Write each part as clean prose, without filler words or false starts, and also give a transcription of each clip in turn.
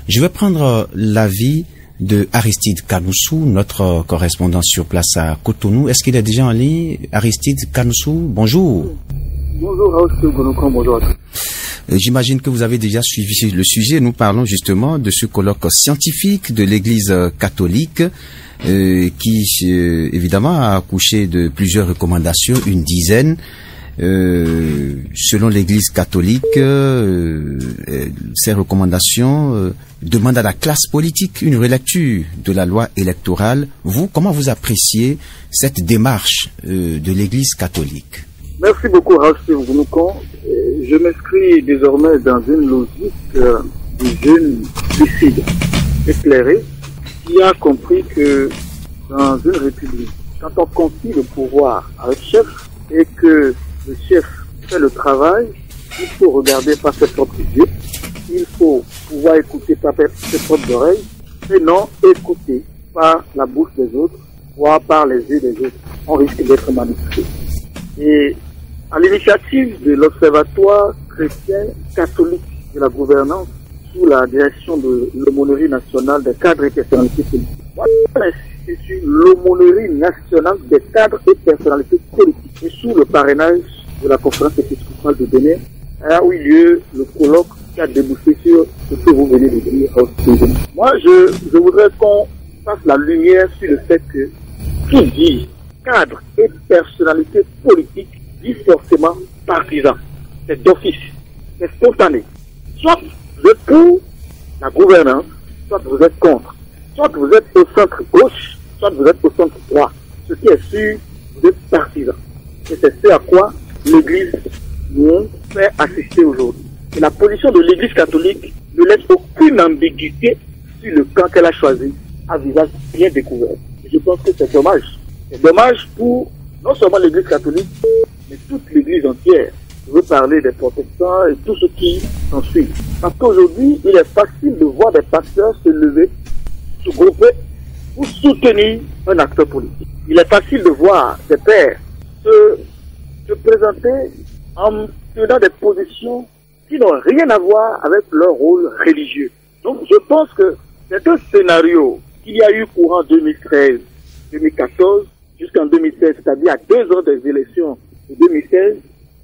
Je vais prendre l'avis de Aristide Kanoussou, notre correspondant sur place à Cotonou. Est-ce qu'il est déjà en ligne? Aristide Kanoussou, bonjour. Bonjour Raoul Gonokon, bonjour. J'imagine que vous avez déjà suivi le sujet. Nous parlons justement de ce colloque scientifique de l'Église catholique qui évidemment a accouché de plusieurs recommandations, une dizaine. Selon l'Église catholique, ces recommandations demandent à la classe politique une relecture de la loi électorale. Vous, comment vous appréciez cette démarche de l'Église catholique? Merci beaucoup, Raoul Gonokon. Je m'inscris désormais dans une logique du jeune lucide, éclairé, qui a compris que dans une république, quand on confie le pouvoir à un chef et que le chef fait le travail, il faut regarder par ses propres yeux, il faut pouvoir écouter par ses propres oreilles, et non écouter par la bouche des autres, voire par les yeux des autres. On risque d'être manipulé. Et à l'initiative de l'Observatoire chrétien catholique de la gouvernance, sous la direction de l'aumônerie nationale des cadres et personnalités politiques, l'institut l'aumônerie nationale des cadres et personnalités politiques, et sous le parrainage de la conférence épiscopale de Bénin, a eu lieu le colloque qui a débouché sur ce que vous venez de dire. Moi, je voudrais qu'on fasse la lumière sur le fait que qui dit cadre et personnalité politique dit forcément partisan. C'est d'office, c'est spontané. Soit vous êtes pour la gouvernance, soit vous êtes contre. Soit vous êtes au centre gauche, soit vous êtes au centre droit. Ce qui est sûr, vous êtes partisan. Et c'est ce à quoi l'Église nous fait assister aujourd'hui. Et la position de l'Église catholique ne laisse aucune ambiguïté sur le camp qu'elle a choisi, à visage bien découvert. Et je pense que c'est dommage. C'est dommage pour non seulement l'Église catholique, mais toute l'Église entière. Je veux parler des protestants et tout ce qui s'ensuit. Parce qu'aujourd'hui, il est facile de voir des pasteurs se lever, se grouper pour soutenir un acteur politique. Il est facile de voir des pères se présenter en tenant des positions qui n'ont rien à voir avec leur rôle religieux. Donc je pense que c'est un scénario qu'il y a eu courant 2013-2014 jusqu'en 2016, c'est-à-dire à 2 ans des élections de 2016,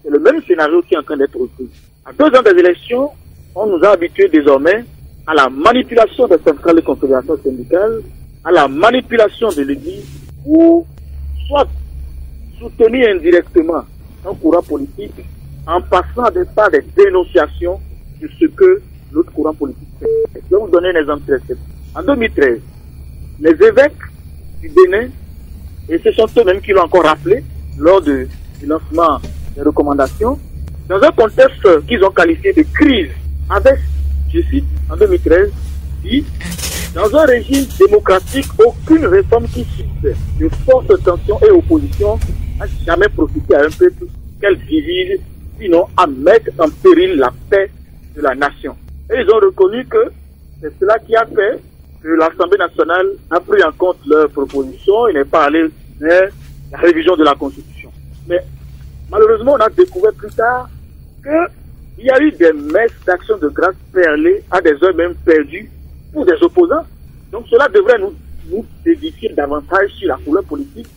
c'est le même scénario qui est en train d'être repris. À 2 ans des élections, on nous a habitués désormais à la manipulation des centrales de confédération syndicale, à la manipulation de l'Église, ou soit soutenir indirectement un courant politique en passant par des dénonciations de ce que l'autre courant politique fait. Je vais vous donner un exemple très simple. En 2013, les évêques du Bénin, et ce sont eux-mêmes qui l'ont encore rappelé lors du lancement des recommandations, dans un contexte qu'ils ont qualifié de crise, avec, je cite, en 2013, dit, dans un régime démocratique, aucune réforme qui subsiste de fortes tensions et opposition n'a jamais profité à un peuple qu'elle divise, sinon à mettre en péril la paix de la nation. Et ils ont reconnu que c'est cela qui a fait que l'Assemblée nationale a pris en compte leurs propositions et n'est pas allé vers la révision de la Constitution. Mais malheureusement, on a découvert plus tard qu'il y a eu des messes d'action de grâce perlées à des heures même perdues pour des opposants. Donc cela devrait nous édifier davantage sur la couleur politique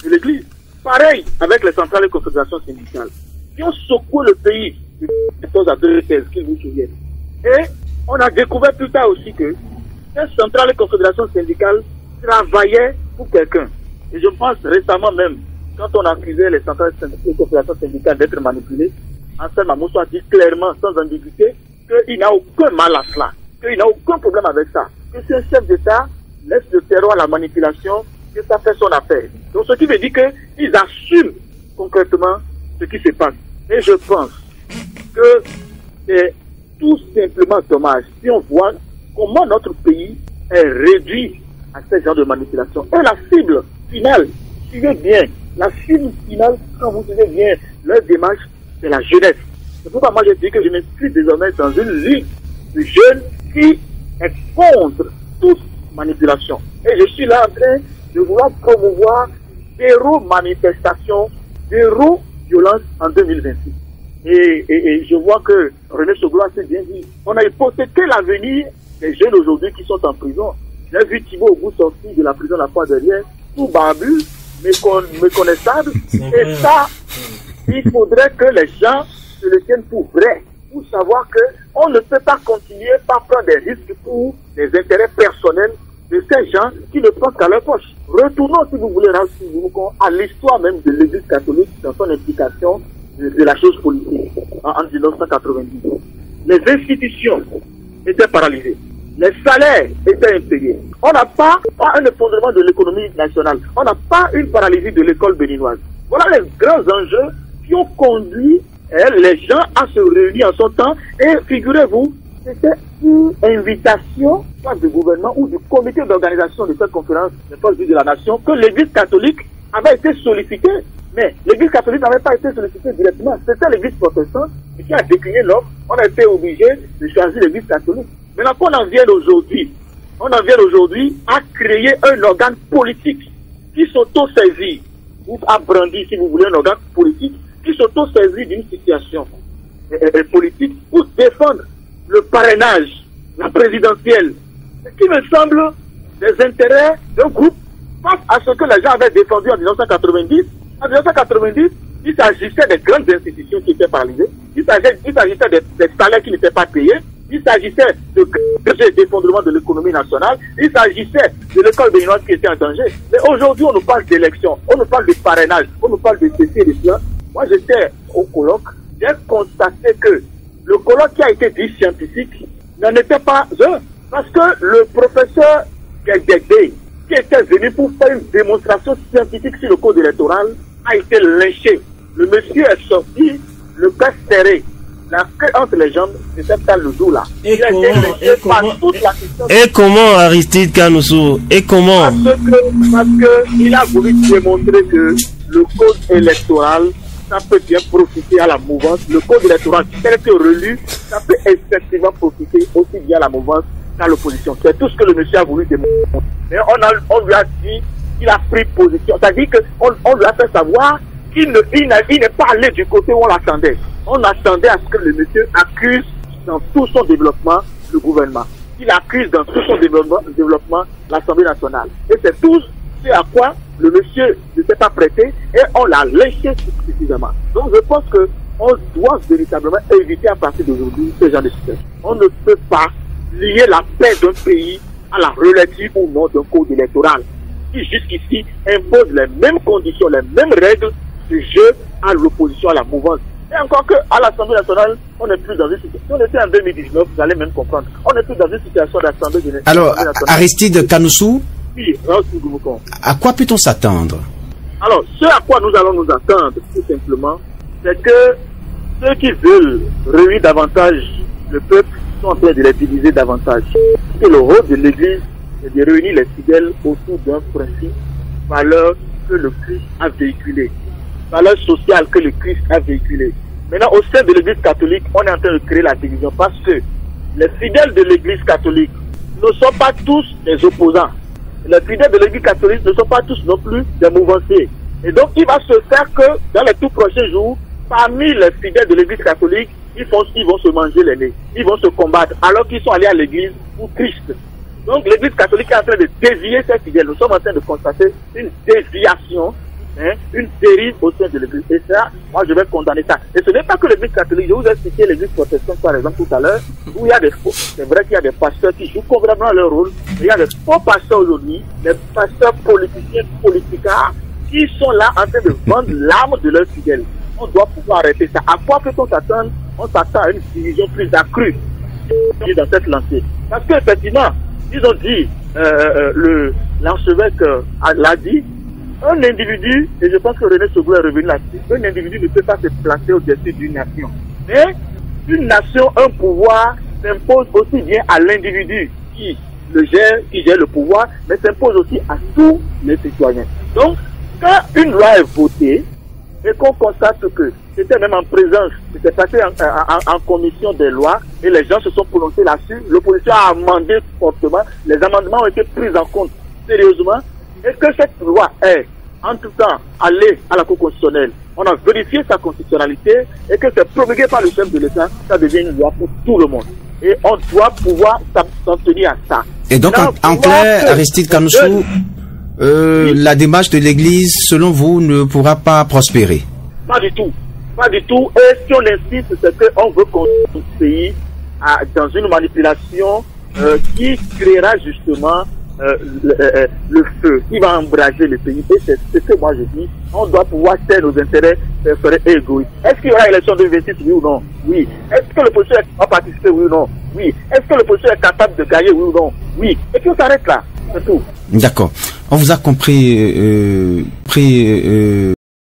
de l'Église. Pareil avec les centrales de confédération syndicale qui ont secoué le pays de 2014 à 2016, qu'ils vous souviennent. Et on a découvert plus tard aussi que ces centrales de confédération syndicale travaillaient pour quelqu'un. Et je pense récemment même, quand on accusait les centrales de confédération syndicale d'être manipulées, Anselme Amousso a dit clairement, sans ambiguïté, qu'il n'a aucun mal à cela, qu'il n'a aucun problème avec ça, que si un chef d'État laisse le terreau à la manipulation, que ça fait son affaire. Donc ce qui veut dire qu'ils assument concrètement ce qui se passe. Et je pense que c'est tout simplement dommage si on voit comment notre pays est réduit à ce genre de manipulation. Et la cible finale, suivez bien, la cible finale, quand vous suivez bien leur démarche, c'est la jeunesse. C'est pourquoi moi je dis que je m'inscris désormais dans une ligue de jeunes qui est contre toute manipulation. Et je suis là en train de vouloir promouvoir zéro manifestation, zéro violence en 2026. Et je vois que René Soglo s'est bien dit, on a hypothéqué l'avenir des jeunes aujourd'hui qui sont en prison. J'ai vu Thibaut Ougou sortir de la prison la fois dernière, tout barbu, méconnaissable. Et ça, il faudrait que les gens se le tiennent pour vrai, pour savoir que on ne peut pas continuer par prendre des risques pour des intérêts personnels de ces gens qui ne pensent qu'à leur poche. Retournons, si vous voulez, à l'histoire même de l'Église catholique dans son implication de la chose politique en 1990. Les institutions étaient paralysées. Les salaires étaient impayés. On n'a pas un effondrement de l'économie nationale. On n'a pas une paralysie de l'école béninoise. Voilà les grands enjeux qui ont conduit les gens à se réunir en son temps. Et figurez-vous, c'était une invitation, soit du gouvernement ou du comité d'organisation de cette conférence des forces vives de la nation, que l'Église catholique avait été sollicitée. Mais l'Église catholique n'avait pas été sollicitée directement. C'était l'Église protestante qui a décliné l'offre. On a été obligé de choisir l'Église catholique. Maintenant qu'on en vienne aujourd'hui, à créer un organe politique qui s'auto-saisit, ou à brandir, si vous voulez, un organe politique qui s'auto-saisit d'une situation politique pour défendre le parrainage, la présidentielle, ce qui me semble des intérêts d'un groupe face à ce que les gens avaient défendu en 1990. En 1990, il s'agissait des grandes institutions qui étaient paralysées, il s'agissait des salaires qui n'étaient pas payés, il s'agissait d'effondrement de l'économie nationale, il s'agissait de l'école béninoise qui était en danger. Mais aujourd'hui, on nous parle d'élections, on nous parle de parrainage, on nous parle de ceci et de cela. Moi, j'étais au colloque, j'ai constaté que le colloque qui a été dit scientifique n'en était pas un, parce que le professeur Guédé, qui était venu pour faire une démonstration scientifique sur le code électoral, a été lynché. Le monsieur est sorti, le cœur serré, la queue entre les jambes, c'était pas le jour-là. Et comment Aristide Kanoussou? Et comment? Parce que il a voulu démontrer que le code électoral, ça peut bien profiter à la mouvance. Le code électoral, tel que relu, ça peut effectivement profiter aussi bien à la mouvance qu'à l'opposition. C'est tout ce que le monsieur a voulu démontrer. Mais on lui a dit qu'il a pris position. C'est-à-dire qu'on lui a fait savoir qu'il n'est pas allé du côté où on l'attendait. On attendait à ce que le monsieur accuse dans tout son développement le gouvernement. Il accuse dans tout son développement l'Assemblée nationale. Et c'est tout ce à quoi le monsieur ne s'est pas prêté et on l'a lynché suffisamment. Donc je pense qu'on doit véritablement éviter à partir d'aujourd'hui ce genre de situation. On ne peut pas lier la paix d'un pays à la relative ou non d'un code électoral qui jusqu'ici impose les mêmes conditions, les mêmes règles de jeu à l'opposition, à la mouvance. Et encore que à l'Assemblée nationale, on n'est plus dans une situation. Si on était en 2019, vous allez même comprendre. On n'est plus dans une situation d'Assemblée nationale. Alors, Aristide Kanoussou, oui, à quoi peut-on s'attendre? Alors, ce à quoi nous allons nous attendre, tout simplement, c'est que ceux qui veulent réunir davantage le peuple sont en train de les diviser davantage. C'est le rôle de l'Église de réunir les fidèles autour d'un principe, valeur que le Christ a véhiculé, valeur sociale que le Christ a véhiculé. Maintenant, au sein de l'Église catholique, on est en train de créer la division parce que les fidèles de l'Église catholique ne sont pas tous des opposants. Les fidèles de l'Église catholique ne sont pas tous non plus des mouvanciers. Et donc, il va se faire que dans les tout prochains jours, parmi les fidèles de l'Église catholique, ils vont se manger les nez, ils vont se combattre, alors qu'ils sont allés à l'Église pour Christ. Donc, l'Église catholique est en train de dévier ces fidèles. Nous sommes en train de constater une déviation, une dérive au sein de l'Église. Et ça, moi, je vais condamner ça. Et ce n'est pas que l'Église catholique. Je vous ai cité l'Église protestante, par exemple, tout à l'heure, où il y a des faux. C'est vrai qu'il y a des pasteurs qui jouent complètement leur rôle, mais il y a des faux pasteurs aujourd'hui, des pasteurs politiciens, politicards, qui sont là en train de vendre l'âme de leurs fidèles. On doit pouvoir arrêter ça. À quoi peut-on s'attendre? On s'attend à une division plus accrue dans cette lancée. Parce qu'effectivement, ils ont dit, l'archevêque l'a dit, un individu, et je pense que René Sogo est revenu là-dessus, un individu ne peut pas se placer au-dessus d'une nation. Mais une nation, un pouvoir s'impose aussi bien à l'individu qui gère le pouvoir, mais s'impose aussi à tous les citoyens. Donc, quand une loi est votée, et qu'on constate que c'était même en présence, c'était passé en commission des lois, et les gens se sont prononcés là-dessus, l'opposition a amendé fortement, les amendements ont été pris en compte sérieusement, et que cette loi est, en tout temps, allée à la Cour constitutionnelle. On a vérifié sa constitutionnalité, et que c'est promulgué par le chef de l'État, ça devient une loi pour tout le monde. Et on doit pouvoir s'en tenir à ça. Et donc, en clair, Aristide Kanoussou, la démarche de l'Église, selon vous, ne pourra pas prospérer? Pas du tout. Pas du tout. Et si on insiste, c'est qu'on veut conduire ce pays dans une manipulation qui créera justement le feu, qui va embraser le pays. Et c'est ce que moi je dis. On doit pouvoir taire nos intérêts personnels et égoïstes. Est-ce qu'il y aura élection de 26, oui ou non? Oui. Est-ce que l'opposition va participer, oui ou non? Oui. Est-ce que l'opposition est capable de gagner, oui ou non? Oui. Et puis on s'arrête là. C'est tout. D'accord. On vous a compris,